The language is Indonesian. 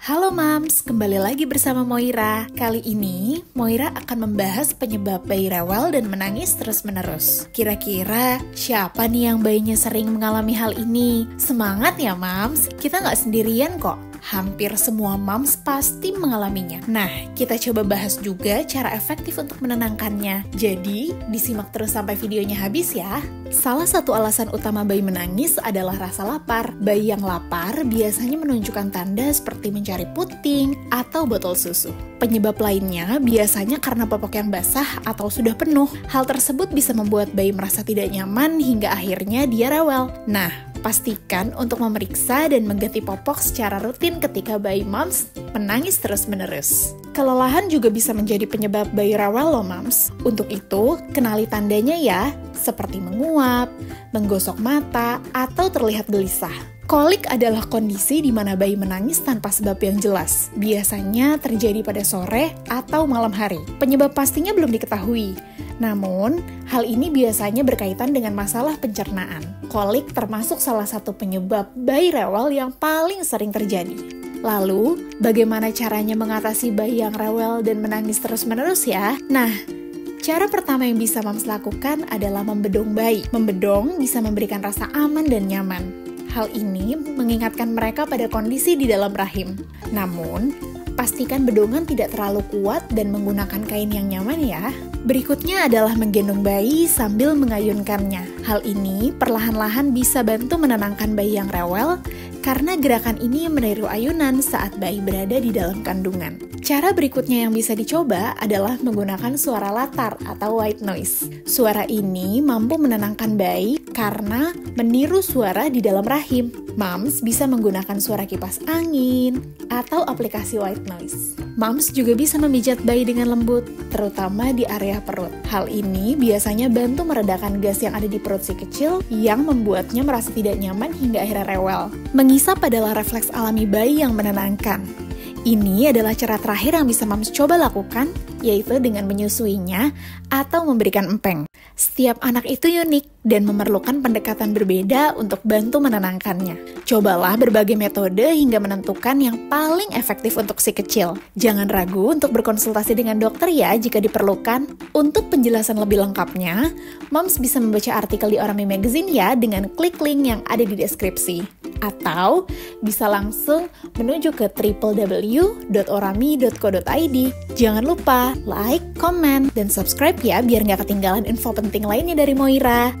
Halo Mams, kembali lagi bersama Moira. Kali ini, Moira akan membahas penyebab bayi rewel dan menangis terus-menerus. Kira-kira, siapa nih yang bayinya sering mengalami hal ini? Semangat ya Mams, kita nggak sendirian kok. Hampir semua moms pasti mengalaminya. Nah, kita coba bahas juga cara efektif untuk menenangkannya. Jadi, disimak terus sampai videonya habis ya. Salah satu alasan utama bayi menangis adalah rasa lapar. Bayi yang lapar biasanya menunjukkan tanda seperti mencari puting atau botol susu. Penyebab lainnya biasanya karena popok yang basah atau sudah penuh. Hal tersebut bisa membuat bayi merasa tidak nyaman hingga akhirnya dia rewel. Nah, pastikan untuk memeriksa dan mengganti popok secara rutin ketika bayi moms menangis terus-menerus. Kelelahan juga bisa menjadi penyebab bayi rewel loh moms. Untuk itu, kenali tandanya ya, seperti menguap, menggosok mata, atau terlihat gelisah. Kolik adalah kondisi di mana bayi menangis tanpa sebab yang jelas. Biasanya terjadi pada sore atau malam hari. Penyebab pastinya belum diketahui. Namun, hal ini biasanya berkaitan dengan masalah pencernaan. Kolik termasuk salah satu penyebab bayi rewel yang paling sering terjadi. Lalu, bagaimana caranya mengatasi bayi yang rewel dan menangis terus-menerus ya? Nah, cara pertama yang bisa moms lakukan adalah membedong bayi. Membedong bisa memberikan rasa aman dan nyaman. Hal ini mengingatkan mereka pada kondisi di dalam rahim. Namun, pastikan bedongan tidak terlalu kuat dan menggunakan kain yang nyaman ya. Berikutnya adalah menggendong bayi sambil mengayunkannya. Hal ini perlahan-lahan bisa bantu menenangkan bayi yang rewel karena gerakan ini meniru ayunan saat bayi berada di dalam kandungan. Cara berikutnya yang bisa dicoba adalah menggunakan suara latar atau white noise. Suara ini mampu menenangkan bayi karena meniru suara di dalam rahim. Moms bisa menggunakan suara kipas angin atau aplikasi white noise. Moms juga bisa memijat bayi dengan lembut, terutama di area perut. Hal ini biasanya bantu meredakan gas yang ada di perut si kecil yang membuatnya merasa tidak nyaman hingga akhirnya rewel. Mengisap adalah refleks alami bayi yang menenangkan. Ini adalah cara terakhir yang bisa moms coba lakukan, yaitu dengan menyusuinya atau memberikan empeng. Setiap anak itu unik dan memerlukan pendekatan berbeda untuk bantu menenangkannya. Cobalah berbagai metode hingga menentukan yang paling efektif untuk si kecil. Jangan ragu untuk berkonsultasi dengan dokter ya jika diperlukan. Untuk penjelasan lebih lengkapnya, moms bisa membaca artikel di Orami Magazine ya dengan klik link yang ada di deskripsi. Atau bisa langsung menuju ke www.orami.co.id. Jangan lupa like, comment, dan subscribe ya biar nggak ketinggalan info penting lainnya dari Moira.